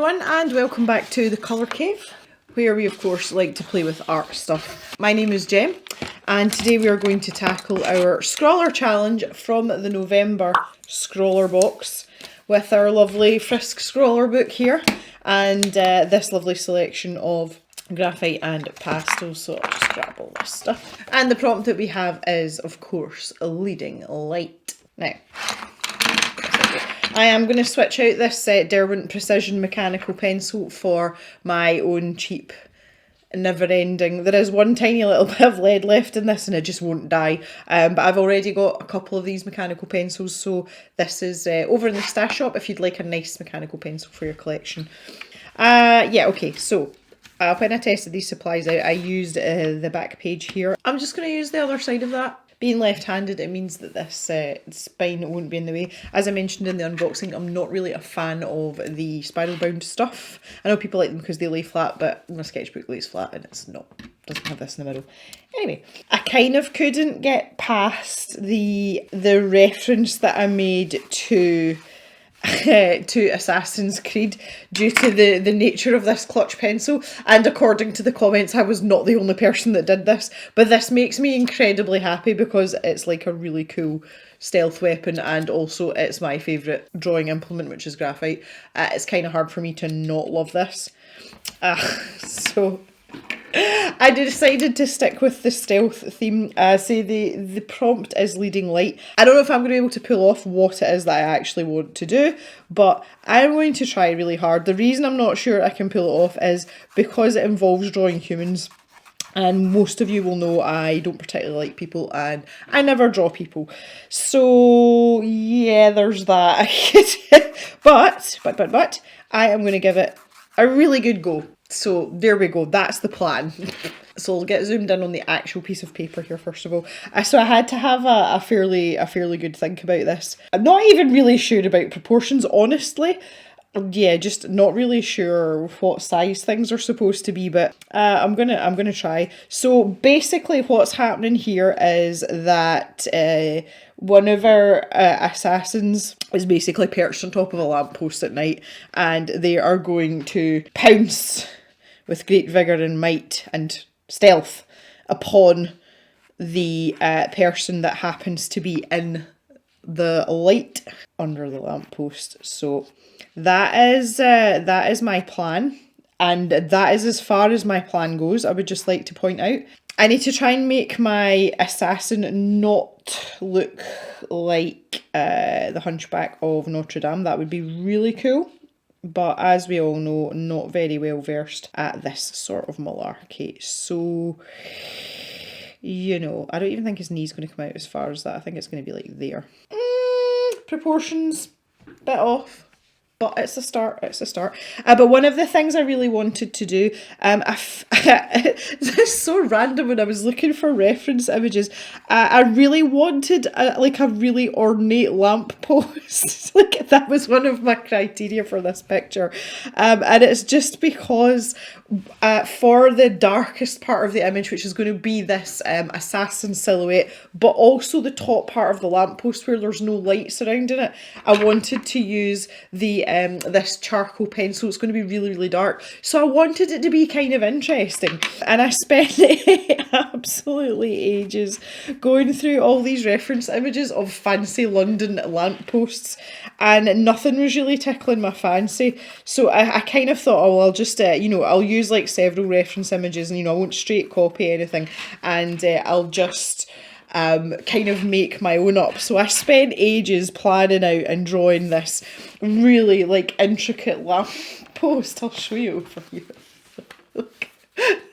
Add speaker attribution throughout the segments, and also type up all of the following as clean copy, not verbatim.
Speaker 1: everyone, and welcome back to the Colour Cave, where we of course like to play with art stuff. My name is Jem, and today we are going to tackle our Scrawler challenge from the November Scrawlrbox with our lovely Frisk Scrawler book here, and this lovely selection of graphite and pastels. So I'll just grab all this stuff. And the prompt that we have is, of course, a leading light. Now, I am going to switch out this Derwent Precision mechanical pencil for my own cheap, never-ending. There is one tiny little bit of lead left in this and it just won't die. But I've already got a couple of these mechanical pencils, so this is over in the stash shop if you'd like a nice mechanical pencil for your collection. Yeah, okay, so when I tested these supplies out, I used the back page here. I'm just going to use the other side of that. Being left-handed, it means that this spine won't be in the way. As I mentioned in the unboxing, I'm not really a fan of the spiral-bound stuff. I know people like them because they lay flat, but my sketchbook lays flat and it's not. Doesn't have this in the middle. Anyway, I kind of couldn't get past the reference that I made to Assassin's Creed due to the nature of this clutch pencil, and according to the comments I was not the only person that did this, but this makes me incredibly happy because it's like a really cool stealth weapon, and also it's my favourite drawing implement, which is graphite. It's kind of hard for me to not love this, so I decided to stick with the stealth theme. Say the prompt is leading light. I don't know if I'm going to be able to pull off what it is that I actually want to do, but I'm going to try really hard. The reason I'm not sure I can pull it off is because it involves drawing humans. And most of you will know I don't particularly like people and I never draw people. So yeah, there's that. But I am going to give it a really good go. So there we go, that's the plan. So I'll get zoomed in on the actual piece of paper here first of all. So I had to have a fairly good think about this. I'm not even really sure about proportions, honestly. Yeah, just not really sure what size things are supposed to be, but I'm gonna try. So basically what's happening here is that one of our assassins is basically perched on top of a lamppost at night, and they are going to pounce with great vigour and might and stealth upon the person that happens to be in the light under the lamppost. So that is my plan, and that is as far as my plan goes. I would just like to point out I need to try and make my assassin not look like the Hunchback of Notre Dame. That would be really cool. But as we all know, not very well versed at this sort of malarkey. So, you know, I don't even think his knee's going to come out as far as that. I think it's going to be like there. Proportions, bit off. But it's a start, but one of the things I really wanted to do, it's so random when I was looking for reference images, I really wanted a really ornate lamppost. Like, that was one of my criteria for this picture. And it's just because for the darkest part of the image, which is going to be this assassin silhouette, but also the top part of the lamppost where there's no light surrounding it, I wanted to use this charcoal pencil. It's going to be really, really dark. So I wanted it to be kind of interesting. And I spent absolutely ages going through all these reference images of fancy London lampposts, and nothing was really tickling my fancy. So I kind of thought, oh, I'll just, I'll use like several reference images, and, I won't straight copy anything, and I'll just kind of make my own up. So I spent ages planning out and drawing this really intricate lamppost. I'll show you over here. Look,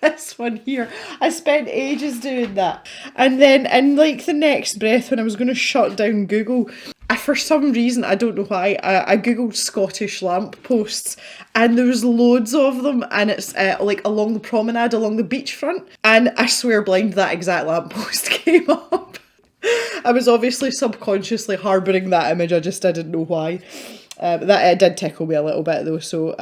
Speaker 1: this one here. I spent ages doing that. And then in the next breath, when I was going to shut down Google, for some reason, I don't know why, I googled Scottish lampposts, and there was loads of them, and it's along the promenade, along the beachfront, and I swear blind that exact lamppost came up. I was obviously subconsciously harbouring that image, I just didn't know why. That it did tickle me a little bit though. So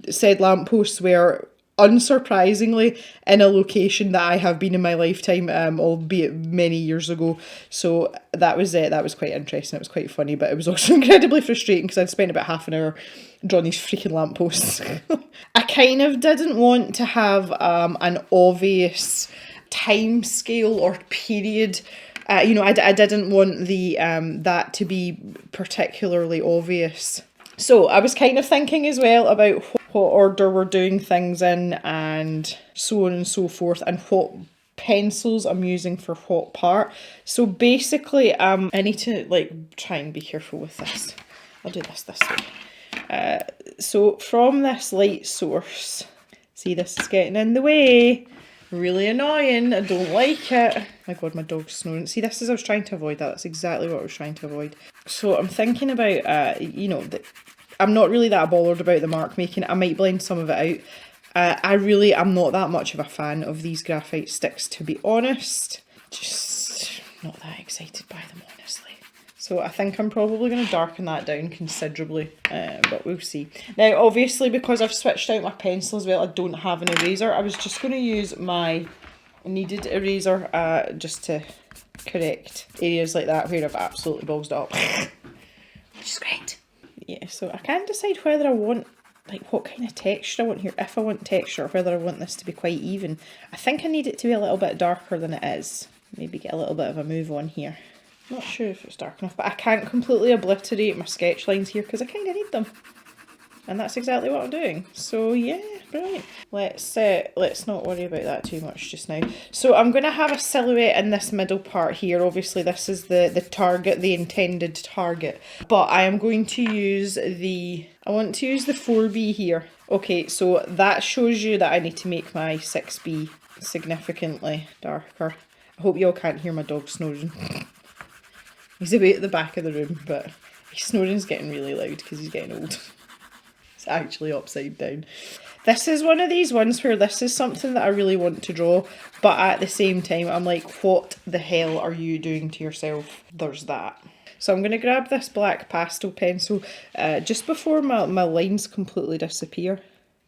Speaker 1: said lampposts were unsurprisingly in a location that I have been in my lifetime, albeit many years ago. So that was it. That was quite interesting. It was quite funny, but it was also incredibly frustrating because I'd spent about half an hour drawing these freaking lampposts. I kind of didn't want to have an obvious time scale or period. You know, I didn't want the that to be particularly obvious. So I was kind of thinking as well about what order we're doing things in and so on and so forth, and what pencils I'm using for what part. So basically, I need to like try and be careful with this. I'll do this way. So from this light source, see, this is getting in the way. Really annoying. I don't like it. My god, my dog's snoring. See, this is, I was trying to avoid that. That's exactly what I was trying to avoid. So I'm thinking about, you know, I'm not really that bothered about the mark making. I might blend some of it out. I'm not that much of a fan of these graphite sticks, to be honest. Just not that excited by them, honestly. So I think I'm probably going to darken that down considerably, but we'll see. Now, obviously, because I've switched out my pencil as well, I don't have an eraser. I was just going to use my kneaded eraser just to correct areas like that where I've absolutely ballsed it up. Which is great. Yeah, so I can't decide whether I want, like, what kind of texture I want here. If I want texture, or whether I want this to be quite even. I think I need it to be a little bit darker than it is. Maybe get a little bit of a move on here. Not sure if it's dark enough, but I can't completely obliterate my sketch lines here because I kind of need them. And that's exactly what I'm doing. So yeah, brilliant. Let's not worry about that too much just now. So I'm going to have a silhouette in this middle part here. Obviously this is the target, the intended target. But I am going to use I want to use the 4B here. Okay, so that shows you that I need to make my 6B significantly darker. I hope you all can't hear my dog snoring. He's away at the back of the room, but his snoring's getting really loud because he's getting old. It's actually upside down. This is one of these ones where this is something that I really want to draw, but at the same time, I'm like, what the hell are you doing to yourself? There's that. So I'm going to grab this black pastel pencil just before my lines completely disappear,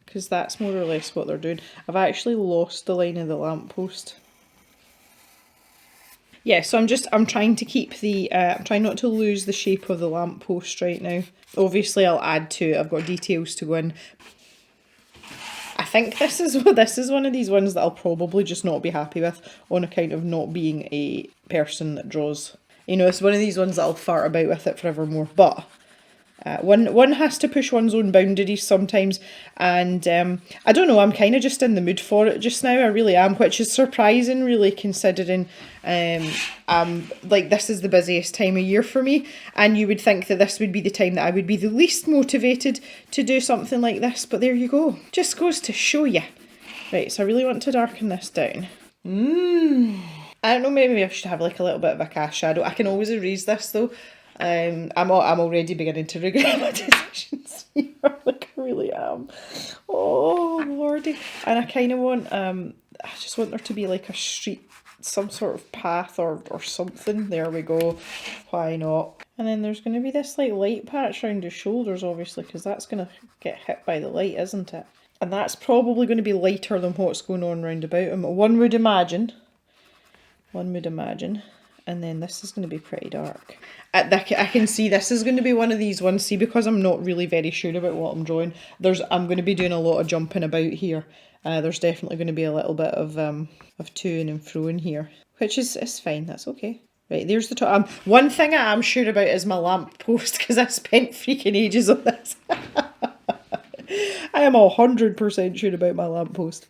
Speaker 1: because that's more or less what they're doing. I've actually lost the line of the lamppost. Yeah, so I'm trying to keep I'm trying not to lose the shape of the lamppost right now. Obviously I'll add to it, I've got details to go in. I think this is one of these ones that I'll probably just not be happy with on account of not being a person that draws. You know, it's one of these ones that I'll fart about with it forevermore, but one has to push one's own boundaries sometimes, and I don't know, I'm kind of just in the mood for it just now, I really am, which is surprising really, considering like this is the busiest time of year for me, and you would think that this would be the time that I would be the least motivated to do something like this, but there you go, just goes to show you. Right, so I really want to darken this down. I don't know, maybe I should have like a little bit of a cast shadow. I can always erase this though. I'm already beginning to regret my decisions here, like I really am. Oh lordy. And I kind of want, I just want there to be like a street, some sort of path or something. There we go. Why not? And then there's going to be this like light patch around his shoulders, obviously, because that's going to get hit by the light, isn't it? And that's probably going to be lighter than what's going on round about him. One would imagine. And then this is going to be pretty dark. I can see this is going to be one of these ones. See, because I'm not really very sure about what I'm drawing, I'm going to be doing a lot of jumping about here. There's definitely going to be a little bit of to-ing and fro-ing here, which is fine. That's okay. Right, there's the top. One thing I am sure about is my lamp post, because I spent freaking ages on this. I am 100% sure about my lamp post.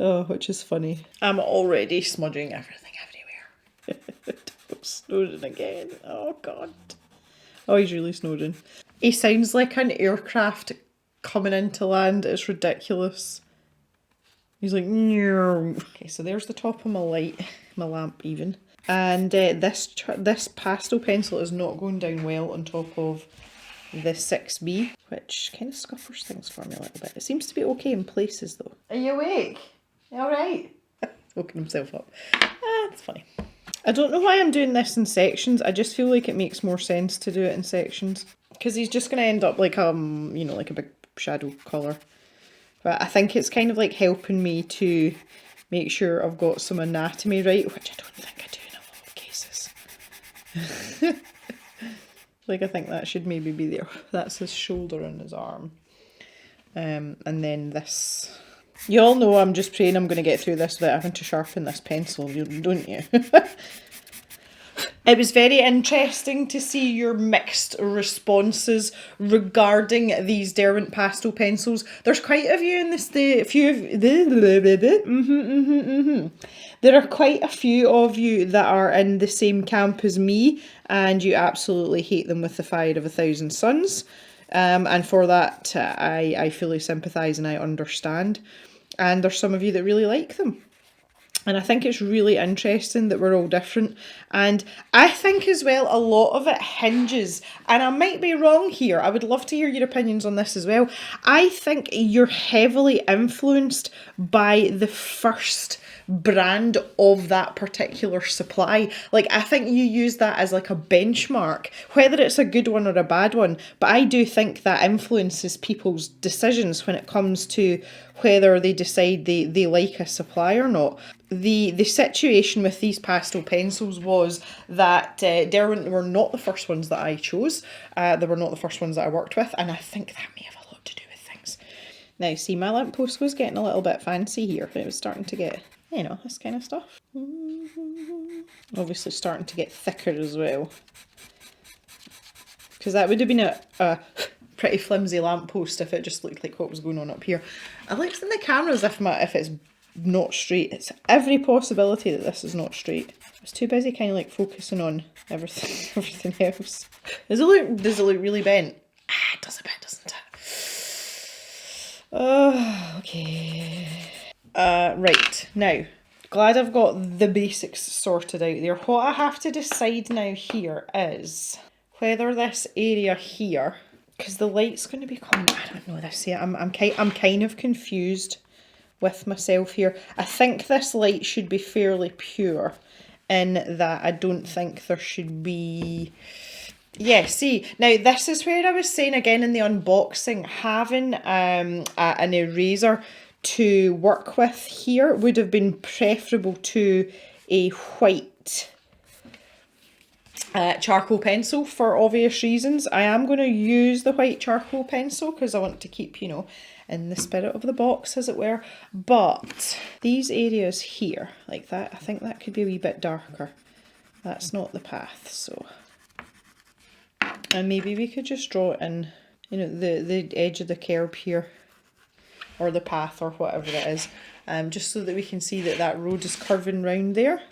Speaker 1: Oh, which is funny. I'm already smudging everything everywhere. Snoring again. Oh god. Oh, he's really snoring. He sounds like an aircraft coming into land. It's ridiculous. He's like, no. Okay, so there's the top of my light, my lamp even. And this pastel pencil is not going down well on top of the 6B, which kind of scuffers things for me a little bit. It seems to be okay in places though. Are you awake? You alright? Woken himself up. It's funny. I don't know why I'm doing this in sections. I just feel like it makes more sense to do it in sections, because he's just going to end up like you know, like a big shadow colour. But I think it's kind of like helping me to make sure I've got some anatomy right, which I don't think I do in a lot of cases. Like, I think that should maybe be there. That's his shoulder and his arm. And then this. You all know I'm just praying I'm going to get through this without having to sharpen this pencil, don't you? It was very interesting to see your mixed responses regarding these Derwent pastel pencils. There's quite a few in this. There are quite a few of you that are in the same camp as me, and you absolutely hate them with the fire of 1,000 suns. And for that, I fully sympathise and I understand. And there's some of you that really like them. And I think it's really interesting that we're all different. And I think as well, a lot of it hinges, and I might be wrong here, I would love to hear your opinions on this as well. I think you're heavily influenced by the first brand of that particular supply. Like, I think you use that as like a benchmark, whether it's a good one or a bad one. But I do think that influences people's decisions when it comes to whether they decide they like a supply or not. The situation with these pastel pencils was that Derwent were not the first ones that I chose. They were not the first ones that I worked with, and I think that may have a lot to do with things. Now, see, my lamppost was getting a little bit fancy here. It was starting to get, you know, this kind of stuff. Obviously starting to get thicker as well. Because that would have been a pretty flimsy lamppost if it just looked like what was going on up here. I looked in the camera as if it's not straight. It's every possibility that this is not straight. I was too busy kind of like focusing on everything else. Does it look really bent? It does a bit, doesn't it? Oh, okay. Right, now, glad I've got the basics sorted out there. What I have to decide now here is whether this area here, because the light's going to be coming, I don't know this yet, I'm kind of confused with myself here. I think this light should be fairly pure in that I don't think there should be... Yeah, see, now this is where I was saying again in the unboxing, having an eraser to work with here would have been preferable to a white charcoal pencil for obvious reasons. I am going to use the white charcoal pencil because I want to keep, you know, in the spirit of the box, as it were. But these areas here, like that, I think that could be a wee bit darker. That's not the path, so... And maybe we could just draw it in, you know, the edge of the curb here, or the path, or whatever it is, just so that we can see that that road is curving round there.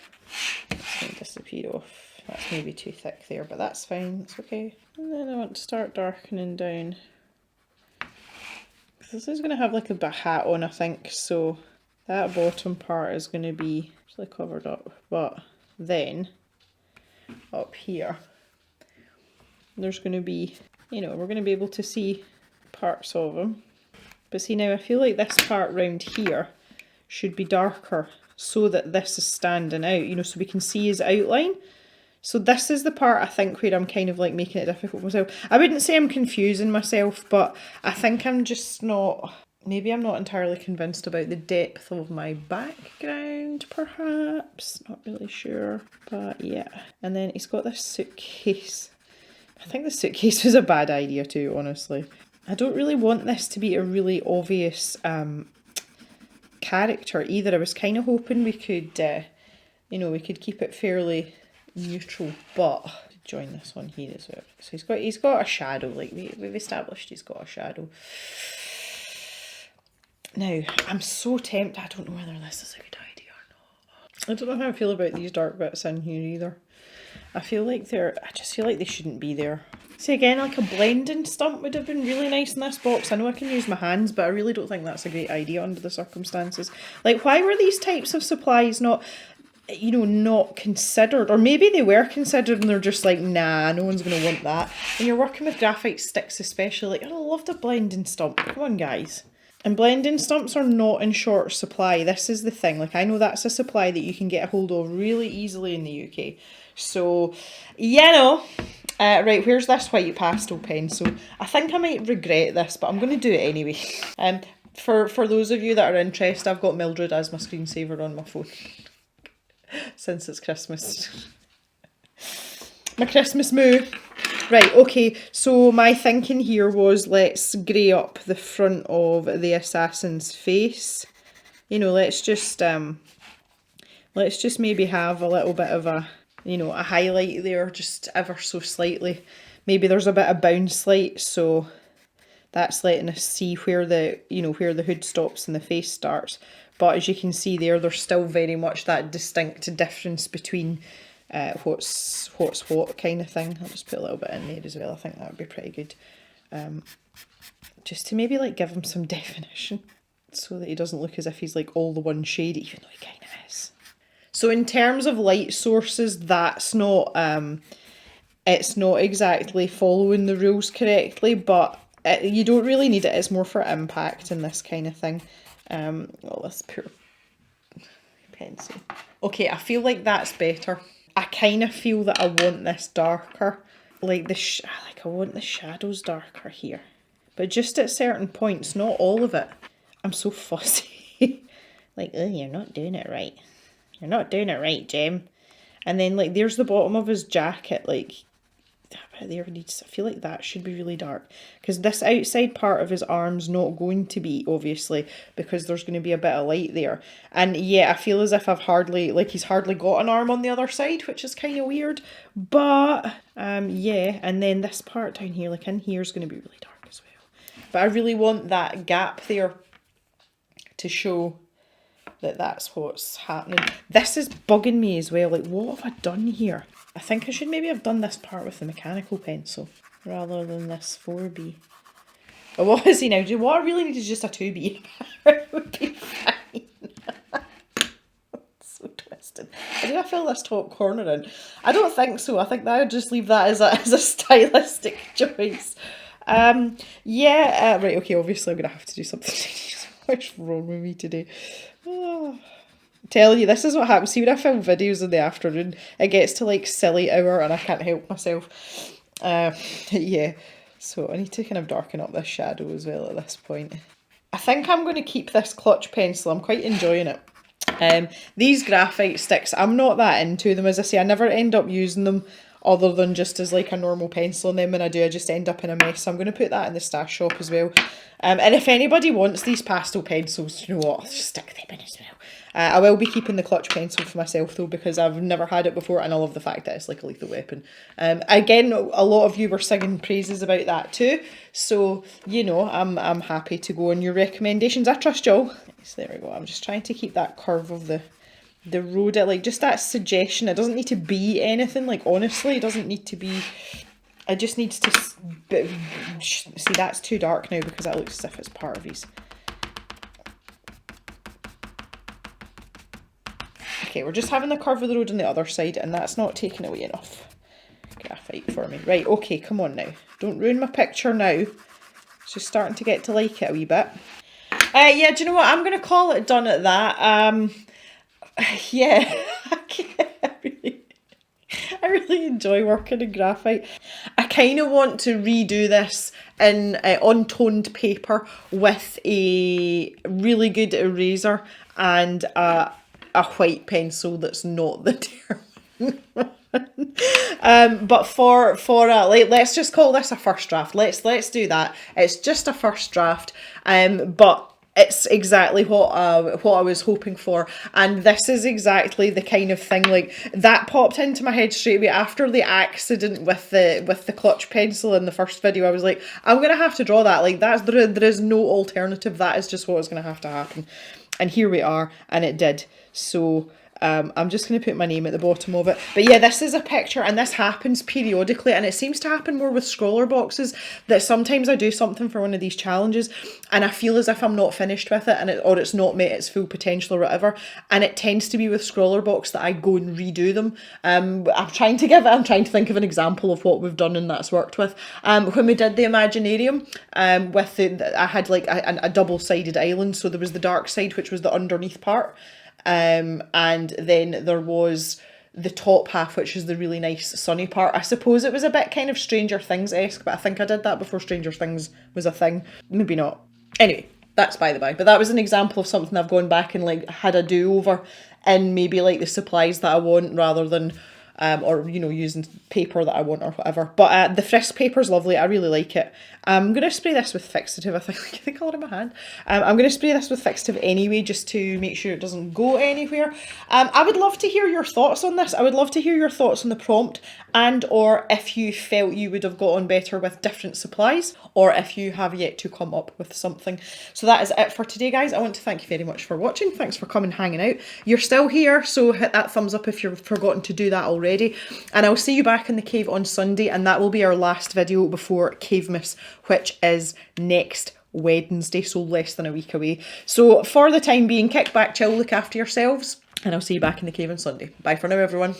Speaker 1: It's going to disappear off. That's maybe too thick there, but that's fine, it's okay. And then I want to start darkening down. This is going to have like a hat on, I think, so that bottom part is going to be actually covered up. But then, up here, there's going to be, you know, we're going to be able to see parts of them. But see, now I feel like this part round here should be darker so that this is standing out, you know, so we can see his outline. So this is the part I think where I'm kind of like making it difficult for myself. I wouldn't say I'm confusing myself, but I think I'm just not, maybe I'm not entirely convinced about the depth of my background, perhaps. Not really sure, but yeah. And then he's got this suitcase. I think the suitcase was a bad idea too, honestly. I don't really want this to be a really obvious character either. I was kind of hoping we could, you know, we could keep it fairly neutral, but join this one here as well. So he's got a shadow, like we've established he's got a shadow. Now, I'm so tempted, I don't know whether this is a good idea or not. I don't know how I feel about these dark bits in here either. I just feel like they shouldn't be there. See, again, like a blending stump would have been really nice in this box. I know I can use my hands, but I really don't think that's a great idea under the circumstances. Like, why were these types of supplies not, you know, not considered? Or maybe they were considered and they're just like, nah, no one's going to want that. When you're working with graphite sticks especially, like, I'd love the blending stump. Come on, guys. And blending stumps are not in short supply. This is the thing. Like, I know that's a supply that you can get a hold of really easily in the UK. So, you know, right, where's this white pastel pencil? I think I might regret this, but I'm going to do it anyway. For those of you that are interested, I've got Mildred as my screensaver on my phone. Since it's Christmas. My Christmas moo. Right, okay, so my thinking here was let's grey up the front of the assassin's face. You know, let's just maybe have a little bit of a, you know, a highlight there, just ever so slightly. Maybe there's a bit of bounce light, so that's letting us see where the, you know, where the hood stops and the face starts. But as you can see there, there's still very much that distinct difference between what's what kind of thing. I'll just put a little bit in there as well. I think that would be pretty good. Just to maybe like give him some definition so that he doesn't look as if he's like all the one shade, even though he kind of is. So in terms of light sources, that's not, it's not exactly following the rules correctly, but you don't really need it. It's more for impact and this kind of thing. Well, this poor pencil. Okay, I feel like that's better. I kind of feel that I want this darker. Like I want the shadows darker here. But just at certain points, not all of it. I'm so fussy. Like, oh, you're not doing it right. You're not doing it right, Jem. And then, like, there's the bottom of his jacket. Like, that bit there needs, I feel like that should be really dark. Because this outside part of his arm's not going to be, obviously, because there's going to be a bit of light there. And yeah, I feel as if I've hardly, like, he's hardly got an arm on the other side, which is kind of weird. But, yeah. And then this part down here, like, in here is going to be really dark as well. But I really want that gap there to show that that's what's happening. This is bugging me as well. Like, what have I done here? I think I should maybe have done this part with the mechanical pencil rather than this 4B. But what is he now? What I really need is just a 2B. It would be fine. So twisted. Did I fill this top corner in? I don't think so. I think that I would just leave that as a stylistic choice. Yeah, right, okay, obviously I'm going to have to do something. What's wrong with me today? Oh. Telling you, this is what happens. See, when I film videos in the afternoon, it gets to like silly hour and I can't help myself. Yeah, so I need to kind of darken up this shadow as well at this point. I think I'm going to keep this clutch pencil. I'm quite enjoying it. These graphite sticks, I'm not that into them. As I say, I never end up using them other than just as like a normal pencil, and then when I do, I just end up in a mess. So I'm going to put that in the stash shop as well. And if anybody wants these pastel pencils, you know what, I'll just stick them in as well. I will be keeping the clutch pencil for myself though, because I've never had it before and I love the fact that it's like a lethal weapon. Again, a lot of you were singing praises about that too. So, you know, I'm happy to go on your recommendations. I trust y'all. So there we go. I'm just trying to keep that curve of the road, like just that suggestion. It doesn't need to be anything, like honestly, it doesn't need to be, it just needs to, see that's too dark now because that looks as if it's part of his. Okay, we're just having the curve of the road on the other side and that's not taking away enough graphite for me. Right, okay, come on now. Don't ruin my picture now. It's just starting to get to like it a wee bit. Yeah, do you know what? I'm going to call it done at that. Yeah, I really enjoy working in graphite. I kind of want to redo this in on toned paper with a really good eraser and a white pencil that's not the term. But for like, let's just call this a first draft. Let's do that. It's just a first draft. But it's exactly what I was hoping for, and this is exactly the kind of thing, like, that popped into my head straight away after the accident with the clutch pencil in the first video. I was like, I'm gonna have to draw that, like, there is no alternative, that is just what is gonna have to happen, and here we are, and it did. So I'm just going to put my name at the bottom of it. But yeah, this is a picture, and this happens periodically, and it seems to happen more with scrawler boxes, that sometimes I do something for one of these challenges and I feel as if I'm not finished with it, or it's not met its full potential or whatever, and it tends to be with Scrawlrbox that I go and redo them. I'm trying to think of an example of what we've done and that's worked with. When we did the Imaginarium, I had like a double-sided island, so there was the dark side, which was the underneath part. And then there was the top half, which is the really nice sunny part. I suppose it was a bit kind of Stranger Things-esque, but I think I did that before Stranger Things was a thing. Maybe not. Anyway, That's by the by. But that was an example of something I've gone back and like had a do-over in maybe like the supplies that I want rather than or you know, using paper that I want or whatever. But the Frisk paper's lovely. I really like it. I'm going to spray this with fixative. I think look at the colour in my hand. I'm going to spray this with fixative anyway, just to make sure it doesn't go anywhere. I would love to hear your thoughts on this. I would love to hear your thoughts on the prompt, and or if you felt you would have got on better with different supplies, or if you have yet to come up with something. So that is it for today, guys. I want to thank you very much for watching. Thanks for coming, hanging out. You're still here, so hit that thumbs up if you've forgotten to do that already. And I'll see you back in the cave on Sunday, and that will be our last video before Cavemas, which is next Wednesday, so less than a week away. So for the time being, kick back, chill, look after yourselves, and I'll see you back in the cave on Sunday. Bye for now, everyone.